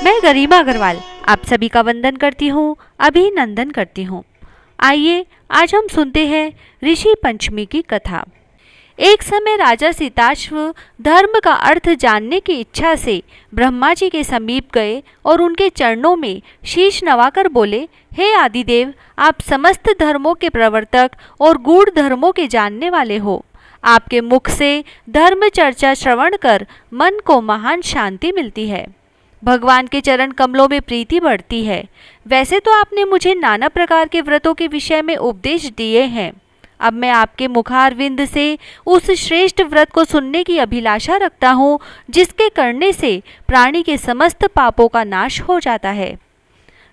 मैं गरिमा अग्रवाल आप सभी का वंदन करती हूँ, अभिनंदन करती हूँ। आइए आज हम सुनते हैं ऋषि पंचमी की कथा। एक समय राजा सीताश्व धर्म का अर्थ जानने की इच्छा से ब्रह्मा जी के समीप गए और उनके चरणों में शीश नवाकर बोले, हे आदिदेव, आप समस्त धर्मों के प्रवर्तक और गूढ़ धर्मों के जानने वाले हो। आपके मुख से धर्म चर्चा श्रवण कर मन को महान शांति मिलती है। भगवान के चरण कमलों में प्रीति बढ़ती है। वैसे तो आपने मुझे नाना प्रकार के व्रतों के विषय में उपदेश दिए हैं। अब मैं आपके मुखारविंद से उस श्रेष्ठ व्रत को सुनने की अभिलाषा रखता हूँ, जिसके करने से प्राणी के समस्त पापों का नाश हो जाता है।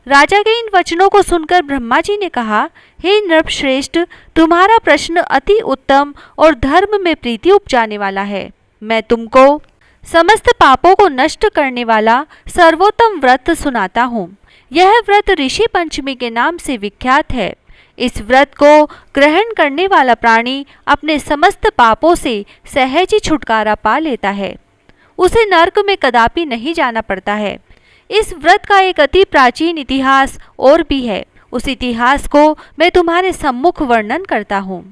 राजा के इन वचनों को सुनकर ब्रह्मा जी ने कहा, हे नृपश्रेष्ठ, तुम्हारा प्रश्न अति उत्तम और धर्म में प्रीति उपजाने वाला है। मैं तुमको समस्त पापों को नष्ट करने वाला सर्वोत्तम व्रत सुनाता हूँ। यह व्रत ऋषि पंचमी के नाम से विख्यात है। इस व्रत को ग्रहण करने वाला प्राणी अपने समस्त पापों से सहज ही छुटकारा पा लेता है। उसे नरक में कदापि नहीं जाना पड़ता है। इस व्रत का एक अति प्राचीन इतिहास और भी है। उस इतिहास को मैं तुम्हारे सम्मुख वर्णन करता हूँ।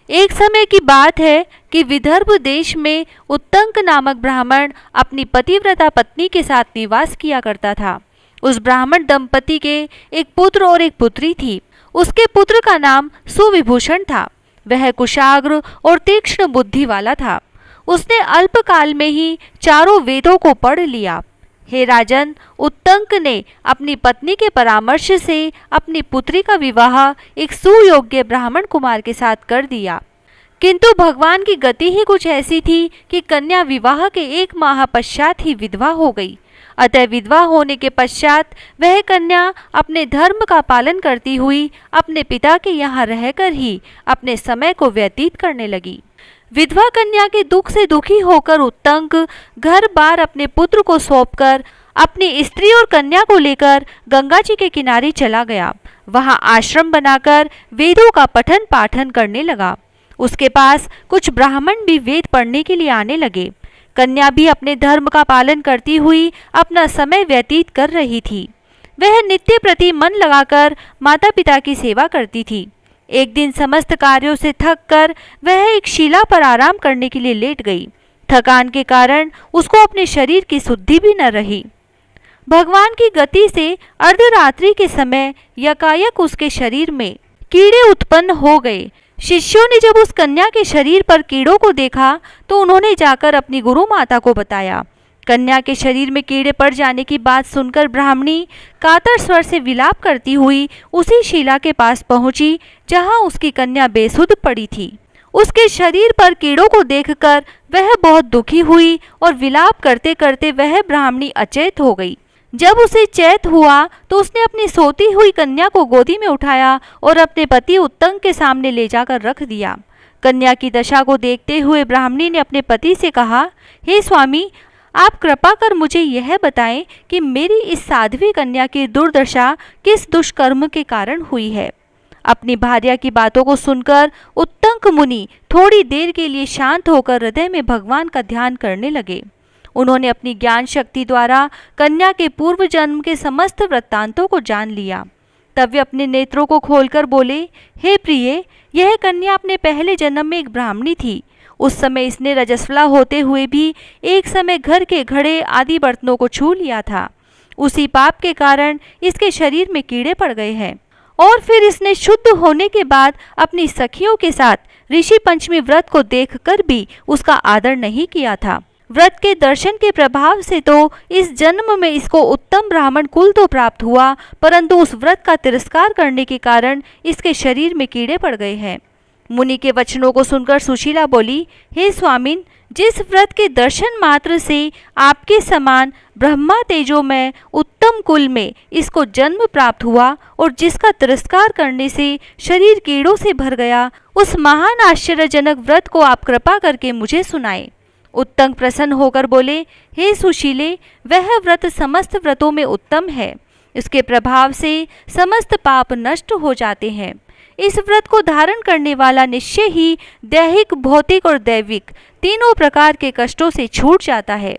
एक समय की बात है कि विदर्भ देश में उत्तंक नामक ब्राह्मण अपनी पतिव्रता पत्नी के साथ निवास किया करता था। उस ब्राह्मण दंपति के एक पुत्र और एक पुत्री थी। उसके पुत्र का नाम सुविभूषण था। वह कुशाग्र और तीक्ष्ण बुद्धि वाला था। उसने अल्पकाल में ही चारों वेदों को पढ़ लिया। हे राजन, उत्तंक ने अपनी पत्नी के परामर्श से अपनी पुत्री का विवाह एक सुयोग्य ब्राह्मण कुमार के साथ कर दिया। किंतु भगवान की गति ही कुछ ऐसी थी कि कन्या विवाह के 1 माह पश्चात ही विधवा हो गई। अतः विधवा होने के पश्चात वह कन्या अपने धर्म का पालन करती हुई अपने पिता के यहाँ रहकर ही अपने समय को व्यतीत करने लगी। विधवा कन्या के दुख से दुखी होकर उत्तंक घर बार अपने पुत्र को सौंपकर अपनी स्त्री और कन्या को लेकर गंगा जी के किनारे चला गया। वहां आश्रम बनाकर वेदों का पठन पाठन करने लगा। उसके पास कुछ ब्राह्मण भी वेद पढ़ने के लिए आने लगे। कन्या भी अपने धर्म का पालन करती हुई अपना समय व्यतीत कर रही थी। वह नित्य प्रति मन लगाकर माता पिता की सेवा करती थी। एक दिन समस्त कार्यों से थक कर वह एक शिला पर आराम करने के लिए लेट गई। थकान के कारण उसको अपने शरीर की शुद्धि भी न रही। भगवान की गति से अर्धरात्रि के समय यकायक उसके शरीर में कीड़े उत्पन्न हो गए। शिष्यों ने जब उस कन्या के शरीर पर कीड़ों को देखा तो उन्होंने जाकर अपनी गुरु माता को बताया। कन्या के शरीर में कीड़े पड़ जाने की बात सुनकर ब्राह्मणी कातर स्वर से विलाप करती हुई उसी शिला के पास पहुंची जहां उसकी कन्या बेसुध पड़ी थी। उसके शरीर पर कीड़ों को देखकर वह बहुत दुखी हुई और विलाप करते करते वह ब्राह्मणी अचेत हो गई। जब उसे चैत हुआ तो उसने अपनी सोती हुई कन्या को गोदी में उठाया और अपने पति उत्तंक के सामने ले जाकर रख दिया। कन्या की दशा को देखते हुए ब्राह्मणी ने अपने पति से कहा, हे स्वामी, आप कृपा कर मुझे यह बताएं कि मेरी इस साध्वी कन्या की दुर्दशा किस दुष्कर्म के कारण हुई है। अपनी भार्या की बातों को सुनकर उत्तंक मुनि थोड़ी देर के लिए शांत होकर हृदय में भगवान का ध्यान करने लगे। उन्होंने अपनी ज्ञान शक्ति द्वारा कन्या के पूर्व जन्म के समस्त वृत्तांतों को जान लिया। तब वे अपने नेत्रों को खोलकर बोले, हे प्रिय, यह कन्या अपने पहले जन्म में एक ब्राह्मणी थी। उस समय इसने रजस्वला होते हुए भी एक समय घर के घड़े आदि बर्तनों को छू लिया था। उसी पाप के कारण इसके शरीर में कीड़े पड़ गए हैं। और फिर इसने शुद्ध होने के बाद अपनी सखियों के साथ ऋषि पंचमी व्रत को देखकर भी उसका आदर नहीं किया था। व्रत के दर्शन के प्रभाव से तो इस जन्म में इसको उत्तम ब्राह्मण कुल तो प्राप्त हुआ, परंतु उस व्रत का तिरस्कार करने के कारण इसके शरीर में कीड़े पड़ गए हैं। मुनि के वचनों को सुनकर सुशीला बोली, हे स्वामिन, जिस व्रत के दर्शन मात्र से आपके समान ब्रह्मा तेजोमय उत्तम कुल में इसको जन्म प्राप्त हुआ और जिसका तिरस्कार करने से शरीर कीड़ों से भर गया, उस महान आश्चर्यजनक व्रत को आप कृपा करके मुझे सुनाएं। उत्तंक प्रसन्न होकर बोले, हे सुशीले, वह व्रत समस्त व्रतों में उत्तम है। इसके प्रभाव से समस्त पाप नष्ट हो जाते हैं। इस व्रत को धारण करने वाला निश्चय ही दैहिक, भौतिक और दैविक तीनों प्रकार के कष्टों से छूट जाता है।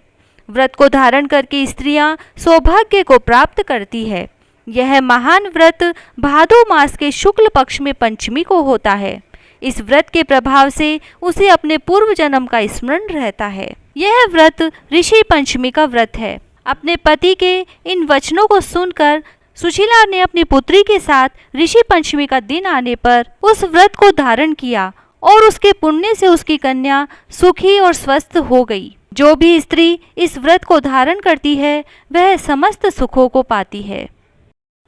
व्रत को धारण करके स्त्रियां सौभाग्य को प्राप्त करती है। यह महान व्रत भादो मास के शुक्ल पक्ष में पंचमी को होता है। इस व्रत के प्रभाव से उसे अपने पूर्व जन्म का स्मरण रहता है। यह व्रत ऋषि पंचमी का व्रत है। अपने पति के इन वचनों को सुनकर सुशीला ने अपनी पुत्री के साथ ऋषि पंचमी का दिन आने पर उस व्रत को धारण किया और उसके पुण्य से उसकी कन्या सुखी और स्वस्थ हो गई। जो भी स्त्री इस व्रत को धारण करती है वह समस्त सुखों को पाती है।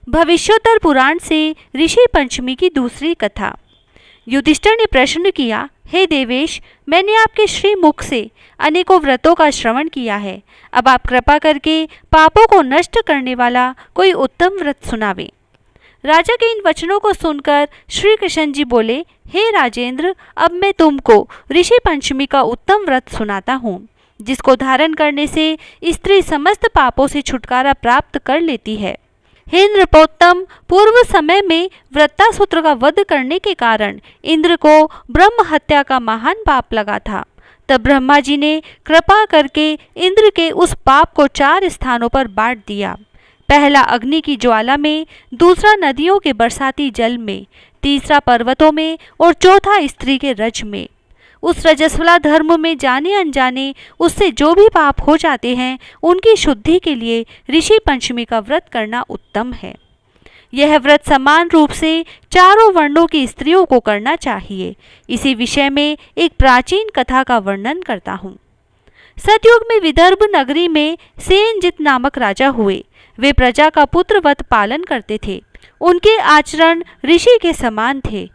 भविष्योत्तर पुराण से ऋषि पंचमी की दूसरी कथा। युधिष्ठिर ने प्रश्न किया, हे देवेश, मैंने आपके श्री मुख से अनेकों व्रतों का श्रवण किया है। अब आप कृपा करके पापों को नष्ट करने वाला कोई उत्तम व्रत सुनावें। राजा के इन वचनों को सुनकर श्री कृष्ण जी बोले, हे राजेंद्र, अब मैं तुमको ऋषि पंचमी का उत्तम व्रत सुनाता हूँ, जिसको धारण करने से स्त्री समस्त पापों से छुटकारा प्राप्त कर लेती है। हे नृपोत्तम, पूर्व समय में वृत्तासुर का वध करने के कारण इंद्र को ब्रह्म हत्या का महान पाप लगा था। तब ब्रह्मा जी ने कृपा करके इंद्र के उस पाप को 4 स्थानों पर बांट दिया। पहला अग्नि की ज्वाला में, दूसरा नदियों के बरसाती जल में, तीसरा पर्वतों में और चौथा स्त्री के रज में। उस रजस्वला धर्म में जाने अनजाने उससे जो भी पाप हो जाते हैं उनकी शुद्धि के लिए ऋषि पंचमी का व्रत करना उत्तम है। यह व्रत समान रूप से चारों वर्णों की स्त्रियों को करना चाहिए। इसी विषय में एक प्राचीन कथा का वर्णन करता हूँ। सतयुग में विदर्भ नगरी में सेनजित नामक राजा हुए। वे प्रजा का पुत्रवत पालन करते थे। उनके आचरण ऋषि के समान थे।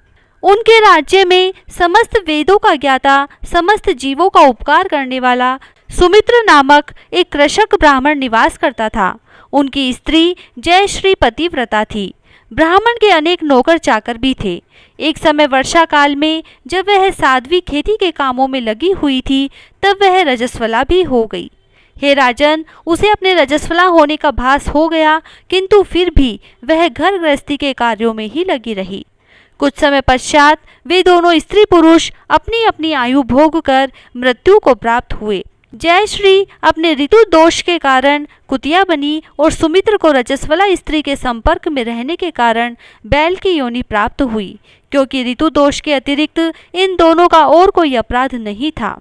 उनके राज्य में समस्त वेदों का ज्ञाता, समस्त जीवों का उपकार करने वाला सुमित्र नामक एक कृषक ब्राह्मण निवास करता था। उनकी स्त्री जयश्री पतिव्रता थी। ब्राह्मण के अनेक नौकर चाकर भी थे। एक समय वर्षा काल में जब वह साध्वी खेती के कामों में लगी हुई थी, तब वह रजस्वला भी हो गई। हे राजन, उसे अपने रजस्वला होने का भास हो गया, किंतु फिर भी वह घर गृहस्थी के कार्यों में ही लगी रही। कुछ समय पश्चात वे दोनों स्त्री पुरुष अपनी अपनी आयु भोग कर मृत्यु को प्राप्त हुए। जयश्री अपने ऋतु दोष के कारण कुतिया बनी और सुमित्र को रजस्वला स्त्री के संपर्क में रहने के कारण बैल की योनि प्राप्त हुई, क्योंकि ऋतु दोष के अतिरिक्त इन दोनों का और कोई अपराध नहीं था।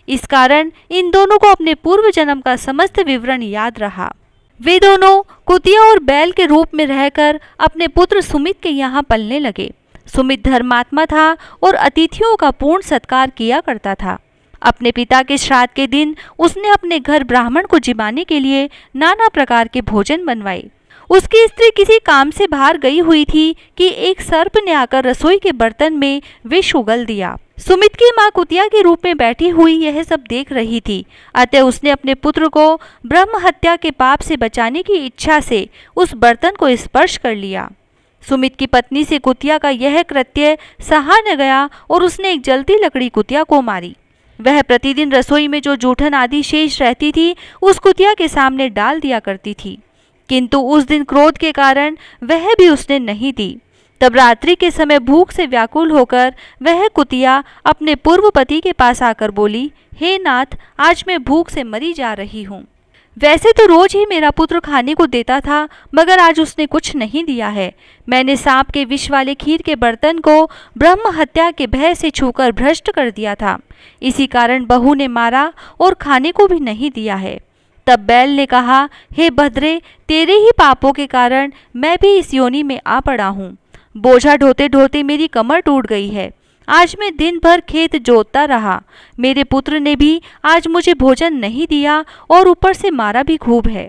इस कारण इन दोनों को अपने पूर्व जन्म का समस्त विवरण याद रहा। वे दोनों कुतिया और बैल के रूप में रहकर अपने पुत्र सुमित के यहाँ पलने लगे। सुमित धर्मात्मा था और अतिथियों का पूर्ण सत्कार किया करता था। अपने पिता के श्राद्ध के दिन उसने अपने घर ब्राह्मण को जिमाने के लिए नाना प्रकार के भोजन बनवाए। उसकी स्त्री किसी काम से बाहर गई हुई थी कि एक सर्प ने आकर रसोई के बर्तन में विष उगल दिया। सुमित की माँ कुतिया के रूप में बैठी हुई यह सब देख रही थी। अतः उसने अपने पुत्र को ब्रह्म हत्या के पाप से बचाने की इच्छा से उस बर्तन को स्पर्श कर लिया। सुमित की पत्नी से कुतिया का यह कृत्य सहा न गया और उसने एक जलती लकड़ी कुतिया को मारी। वह प्रतिदिन रसोई में जो जूठन आदि शेष रहती थी उस कुतिया के सामने डाल दिया करती थी, किंतु उस दिन क्रोध के कारण वह भी उसने नहीं दी। तब रात्रि के समय भूख से व्याकुल होकर वह कुतिया अपने पूर्व पति के पास आकर बोली, हे नाथ, आज मैं भूख से मरी जा रही हूँ। वैसे तो रोज ही मेरा पुत्र खाने को देता था, मगर आज उसने कुछ नहीं दिया है। मैंने सांप के विष वाले खीर के बर्तन को ब्रह्म हत्या के भय से छूकर भ्रष्ट कर दिया था। इसी कारण बहू ने मारा और खाने को भी नहीं दिया है। तब बैल ने कहा, हे भद्रे, तेरे ही पापों के कारण मैं भी इस योनि में आ पड़ा हूँ। बोझा ढोते ढोते मेरी कमर टूट गई है। आज मैं दिन भर खेत जोतता रहा। मेरे पुत्र ने भी आज मुझे भोजन नहीं दिया और ऊपर से मारा भी खूब है।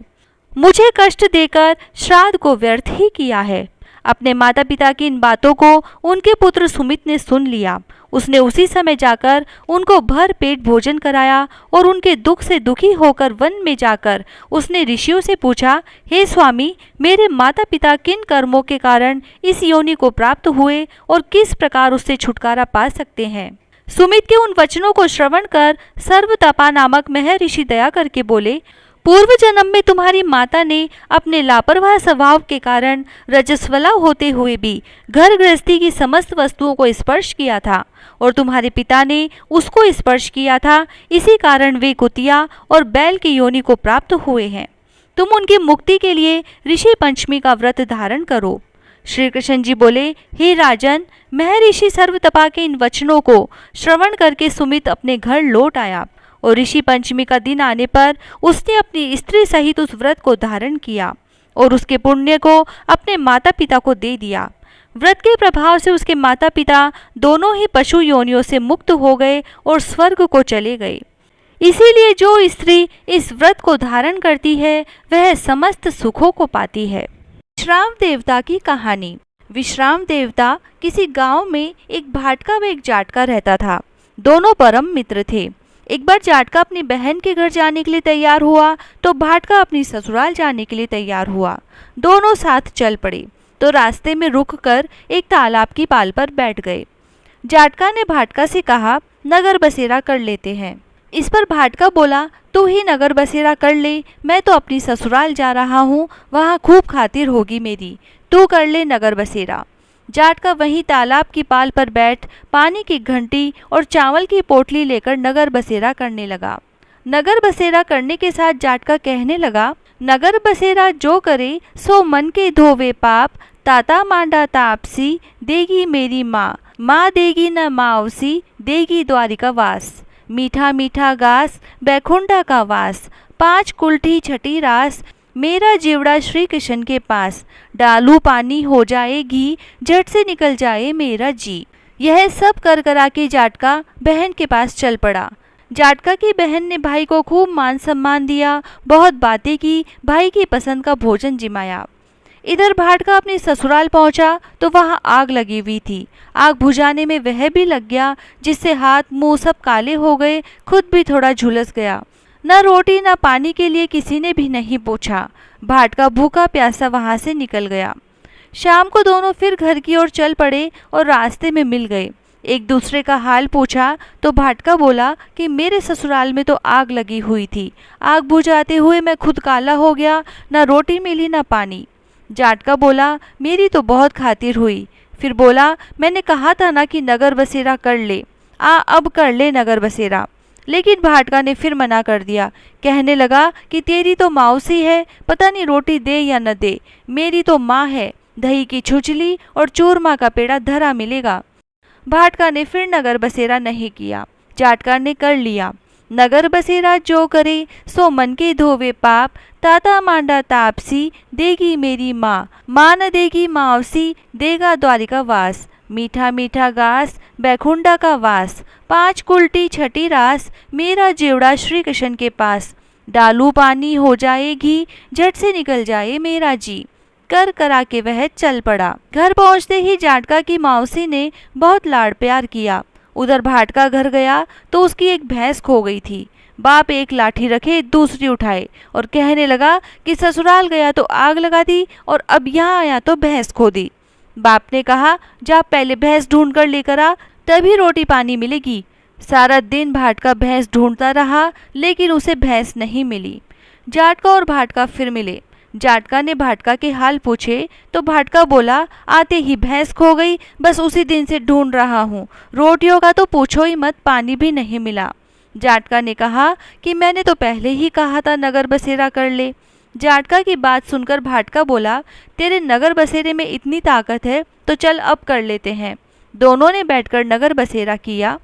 मुझे कष्ट देकर श्राद्ध को व्यर्थ ही किया है। अपने माता पिता की इन बातों को उनके पुत्र सुमित ने सुन लिया। उसने उसी समय जाकर उनको भर पेट भोजन कराया और उनके दुख से दुखी होकर वन में जाकर उसने ऋषियों से पूछा, हे स्वामी, मेरे माता पिता किन कर्मों के कारण इस योनि को प्राप्त हुए और किस प्रकार उससे छुटकारा पा सकते हैं। सुमित के उन वचनों को श्रवण कर सर्वतपा नामक महर्षि दया करके बोले, पूर्व जन्म में तुम्हारी माता ने अपने लापरवाह स्वभाव के कारण रजस्वला होते हुए भी घर गृहस्थी की समस्त वस्तुओं को स्पर्श किया था और तुम्हारे पिता ने उसको स्पर्श किया था, इसी कारण वे कुतिया और बैल की योनि को प्राप्त हुए हैं। तुम उनकी मुक्ति के लिए ऋषि पंचमी का व्रत धारण करो। श्री कृष्ण जी बोले, हे राजन, महर्षि सर्वतपा के इन वचनों को श्रवण करके सुमित अपने घर लौट आया और ऋषि पंचमी का दिन आने पर उसने अपनी स्त्री सहित उस व्रत को धारण किया और उसके पुण्य को अपने माता पिता को दे दिया। व्रत के प्रभाव से उसके माता पिता दोनों ही पशु योनियों से मुक्त हो गए और स्वर्ग को चले गए। इसीलिए जो स्त्री इस व्रत को धारण करती है वह समस्त सुखों को पाती है। विश्राम देवता की कहानी। विश्राम देवता किसी गांव में एक भाटका व एक जाटका रहता था। दोनों परम मित्र थे। एक बार जाटका अपनी बहन के घर जाने के लिए तैयार हुआ तो भाटका अपनी ससुराल जाने के लिए तैयार हुआ। दोनों साथ चल पड़े तो रास्ते में रुक कर एक तालाब की पाल पर बैठ गए। जाटका ने भाटका से कहा, नगर बसेरा कर लेते हैं। इस पर भाटका बोला, तू ही नगर बसेरा कर ले, मैं तो अपनी ससुराल जा रहा हूँ, वहाँ खूब खातिर होगी मेरी, तू कर ले नगर बसेरा। जाटका वहीं तालाब की पाल पर बैठ पानी की घंटी और चावल की पोटली लेकर नगर बसेरा करने लगा। नगर बसेरा करने के साथ जाटका कहने लगा, नगर बसेरा जो करे सो मन के धोवे पाप, ताता मांडा तापसी देगी मेरी माँ, माँ देगी न मावसी देगी द्वारिका वास, मीठा मीठा गास बैकुंठा का वास, 5 कुल्ठी छठी रास मेरा जीवड़ा श्री कृष्ण के पास, डालू पानी हो जाए घी झट से निकल जाए मेरा जी। यह सब कर करा के जाटका बहन के पास चल पड़ा। जाटका की बहन ने भाई को खूब मान सम्मान दिया, बहुत बातें की, भाई की पसंद का भोजन जिमाया। इधर भाटका अपने ससुराल पहुंचा तो वहां आग लगी हुई थी। आग बुझाने में वह भी लग गया, जिससे हाथ मुंह सब काले हो गए, खुद भी थोड़ा झुलस गया। न रोटी न पानी के लिए किसी ने भी नहीं पूछा। भाटका भूखा प्यासा वहां से निकल गया। शाम को दोनों फिर घर की ओर चल पड़े और रास्ते में मिल गए। एक दूसरे का हाल पूछा तो भाटका बोला कि मेरे ससुराल में तो आग लगी हुई थी, आग बुझाते हुए मैं खुद काला हो गया, न रोटी मिली न पानी। जाटका बोला, मेरी तो बहुत खातिर हुई। फिर बोला, मैंने कहा था ना कि नगर बसेरा कर ले, अब कर ले नगर बसेरा। लेकिन भाटका ने फिर मना कर दिया। कहने लगा कि तेरी तो मौसी है, पता नहीं रोटी दे या न दे, मेरी तो माँ है, दही की छुचली और चूरमा का पेड़ा धरा मिलेगा। भाटका ने फिर नगर बसेरा नहीं किया, जाटका ने कर लिया। नगर बसेरा जो करे सो मन के धोवे पाप, ताता मांडा तापसी देगी मेरी माँ, माँ न देगी मावसी देगा द्वारिका वास, मीठा मीठा गास बैकुंठा का वास, 5 कुल्टी छठी रास मेरा जीवड़ा श्री कृष्ण के पास, डालू पानी हो जाए घी झट से निकल जाए मेरा जी। कर करा के वह चल पड़ा। घर पहुंचते ही जाटका की मौसी ने बहुत लाड़ प्यार किया। उधर भाटका घर गया तो उसकी एक भैंस खो गई थी। बाप एक लाठी रखे दूसरी उठाए और कहने लगा कि ससुराल गया तो आग लगा दी और अब यहाँ आया तो भैंस खो दी। बाप ने कहा, जा पहले भैंस ढूंढ कर लेकर आ, तभी रोटी पानी मिलेगी। सारा दिन भाटका भैंस ढूंढता रहा लेकिन उसे भैंस नहीं मिली। जाटका और भाटका फिर मिले। जाटका ने भाटका के हाल पूछे तो भाटका बोला, आते ही भैंस खो गई, बस उसी दिन से ढूंढ रहा हूँ, रोटियों का तो पूछो ही मत, पानी भी नहीं मिला। जाटका ने कहा कि मैंने तो पहले ही कहा था नगर बसेरा कर ले। जाटका की बात सुनकर भाटका बोला, तेरे नगर बसेरे में इतनी ताकत है तो चल अब कर लेते हैं। दोनों ने बैठकर नगर बसेरा किया।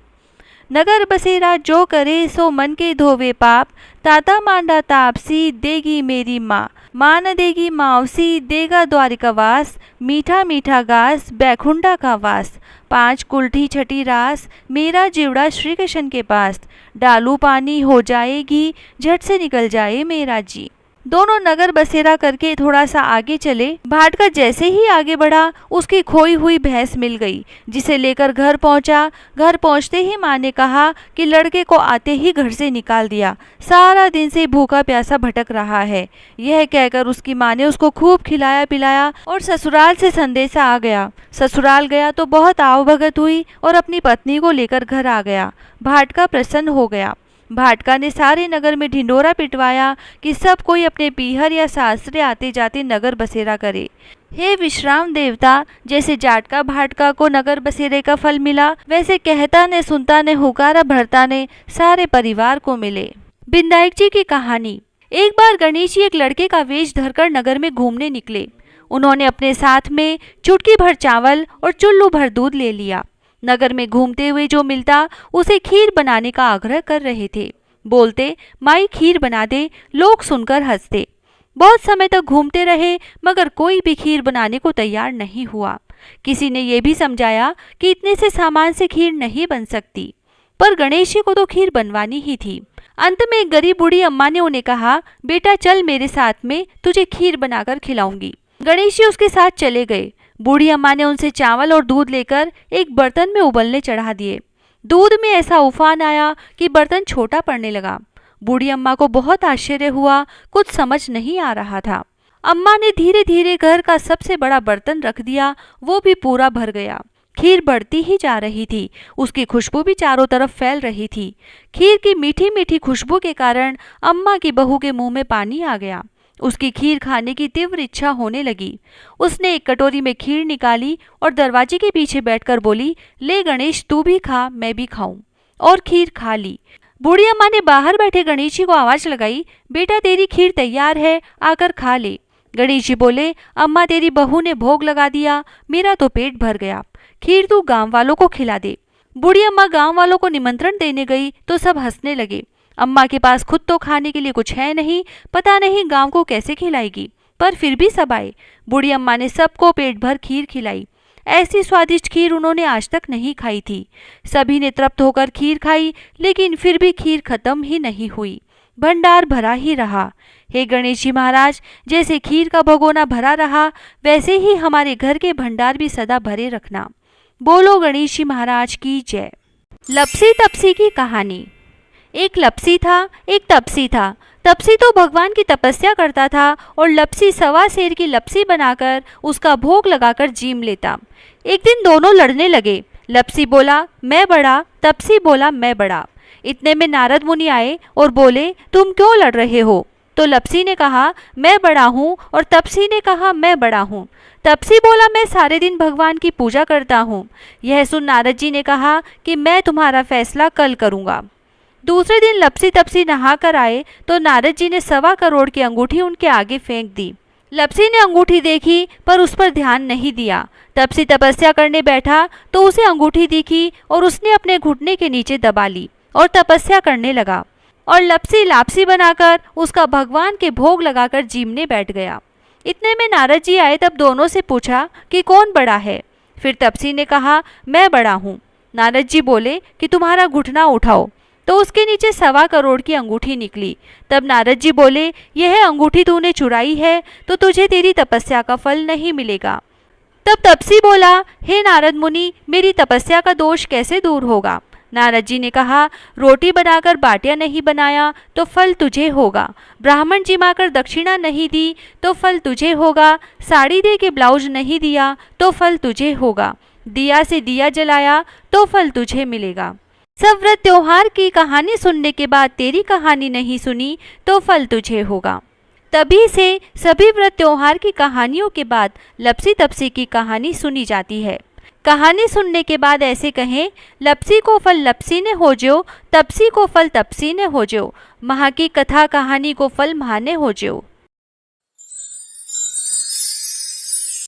नगर बसेरा जो करे सो मन के धोवे पाप, ताता मांडा तापसी देगी मेरी माँ, माँ न देगी मावसी देगा द्वारिका वास, मीठा मीठा गास बैकुंठा का वास, 5 कुल्ठी छठी रास मेरा जीवड़ा श्री कृष्ण के पास, डालू पानी हो जाएगी झट से निकल जाए मेरा जी। दोनों नगर बसेरा करके थोड़ा सा आगे चले। भाटका जैसे ही आगे बढ़ा उसकी खोई हुई भैंस मिल गई, जिसे लेकर घर पहुंचा। घर पहुंचते ही माँ ने कहा कि लड़के को आते ही घर से निकाल दिया, सारा दिन से भूखा प्यासा भटक रहा है। यह कहकर उसकी माँ ने उसको खूब खिलाया पिलाया और ससुराल से संदेशा आ गया। ससुराल गया तो बहुत आवभगत हुई और अपनी पत्नी को लेकर घर आ गया। भाटका प्रसन्न हो गया। भाटका ने सारे नगर में ढिंढोरा पिटवाया कि सब कोई अपने पीहर या सासरे आते जाते नगर बसेरा करे। हे विश्राम देवता, जैसे जाटका भाटका को नगर बसेरे का फल मिला, वैसे कहता ने सुनता ने हुकारा भरता ने सारे परिवार को मिले। बिंदायक जी की कहानी। एक बार गणेश जी एक लड़के का वेश धरकर नगर में घूमने निकले। उन्होंने अपने साथ में चुटकी भर चावल और चुल्लू भर दूध ले लिया। नगर में घूमते हुए जो मिलता उसे खीर बनाने का आग्रह कर रहे थे। बोलते, माई खीर बना दे। लोग सुनकर हंसते। बहुत समय तक घूमते रहे मगर कोई भी खीर बनाने को तैयार नहीं हुआ। किसी ने यह भी समझाया कि इतने से सामान से खीर नहीं बन सकती, पर गणेश जी को तो खीर बनवानी ही थी। अंत में एक गरीब बूढ़ी अम्मा ने उन्हें कहा, बेटा चल मेरे साथ में, तुझे खीर बनाकर खिलाऊंगी। गणेश जी उसके साथ चले गए। बूढ़ी अम्मा ने उनसे चावल और दूध लेकर एक बर्तन में उबलने चढ़ा दिए। दूध में ऐसा उफान आया कि बर्तन छोटा पड़ने लगा। बूढ़ी अम्मा को बहुत आश्चर्य हुआ, कुछ समझ नहीं आ रहा था। अम्मा ने धीरे धीरे घर का सबसे बड़ा बर्तन रख दिया, वो भी पूरा भर गया। खीर बढ़ती ही जा रही थी, उसकी खुशबू भी चारों तरफ फैल रही थी। खीर की मीठी मीठी खुशबू के कारण अम्मा की बहू के मुंह में पानी आ गया। उसकी खीर खाने की तीव्र इच्छा होने लगी। उसने एक कटोरी में खीर निकाली और दरवाजे के पीछे बैठकर बोली, ले गणेश तू भी खा, मैं भी खाऊं। और खीर खा ली। बूढ़ी अम्मा ने बाहर बैठे गणेश जी को आवाज लगाई, बेटा तेरी खीर तैयार है, आकर खा ले। गणेश जी बोले, अम्मा तेरी बहू ने भोग लगा दिया, मेरा तो पेट भर गया, खीर तू गांव वालों को खिला दे। बूढ़ी अम्मा गांव वालों को निमंत्रण देने गई तो सब हंसने लगे। अम्मा के पास खुद तो खाने के लिए कुछ है नहीं, पता नहीं गांव को कैसे खिलाएगी, पर फिर भी सब आए। बूढ़ी अम्मा ने सबको पेट भर खीर खिलाई। ऐसी स्वादिष्ट खीर उन्होंने आज तक नहीं खाई थी। सभी ने तृप्त होकर खीर खाई, लेकिन फिर भी खीर खत्म ही नहीं हुई, भंडार भरा ही रहा। हे गणेश जी महाराज, जैसे खीर का भगोना भरा रहा, वैसे ही हमारे घर के भंडार भी सदा भरे रखना। बोलो गणेश जी महाराज की जय। लपसी तपसी की कहानी। एक लपसी था, एक तपसी था। तपसी तो भगवान की तपस्या करता था और लपसी सवा सेर की लपसी बनाकर उसका भोग लगाकर जीम लेता। एक दिन दोनों लड़ने लगे। लपसी बोला, मैं बड़ा, तपसी बोला, मैं बड़ा। इतने में नारद मुनि आए और बोले, तुम क्यों लड़ रहे हो? तो लपसी ने कहा, मैं बड़ा हूँ, और तपसी ने कहा, मैं बड़ा हूँ। तपसी बोला, मैं सारे दिन भगवान की पूजा करता हूँ। यह सुन नारद जी ने कहा कि मैं तुम्हारा फैसला कल करूँगा। दूसरे दिन लपसी तपसी नहा कर आए तो नारद जी ने 1.25 करोड़ की अंगूठी उनके आगे फेंक दी। लपसी ने अंगूठी देखी पर उस पर ध्यान नहीं दिया। तपसी तपस्या करने बैठा तो उसे अंगूठी दिखी और उसने अपने घुटने के नीचे दबा ली और तपस्या करने लगा। और लपसी लापसी बनाकर उसका भगवान के भोग लगाकर जीमने बैठ गया। इतने में नारद जी आए, तब दोनों से पूछा कि कौन बड़ा है। फिर तपसी ने कहा, मैं बड़ा हूँ। नारद जी बोले कि तुम्हारा घुटना उठाओ, तो उसके नीचे 1.25 करोड़ की अंगूठी निकली। तब नारद जी बोले, यह अंगूठी तूने चुराई है तो तुझे तेरी तपस्या का फल नहीं मिलेगा। तब तपसी बोला, हे नारद मुनि, मेरी तपस्या का दोष कैसे दूर होगा? नारद जी ने कहा, रोटी बनाकर बाटियां नहीं बनाया तो फल तुझे होगा, ब्राह्मण जिमाकर दक्षिणा नहीं दी तो फल तुझे होगा, साड़ी दे के ब्लाउज नहीं दिया तो फल तुझे होगा, दिया से दिया जलाया तो फल तुझे मिलेगा। सब व्रत त्योहार की कहानी सुनने के बाद तेरी कहानी नहीं सुनी तो फल तुझे होगा। तभी से सभी व्रत त्योहार की कहानियों के बाद लपसी तपसी की कहानी सुनी जाती है। कहानी सुनने के बाद ऐसे कहें, लपसी को फल लपसी ने हो जो, तपसी को फल तपसी ने हो जो, महा की कथा कहानी को फल महा ने हो जो।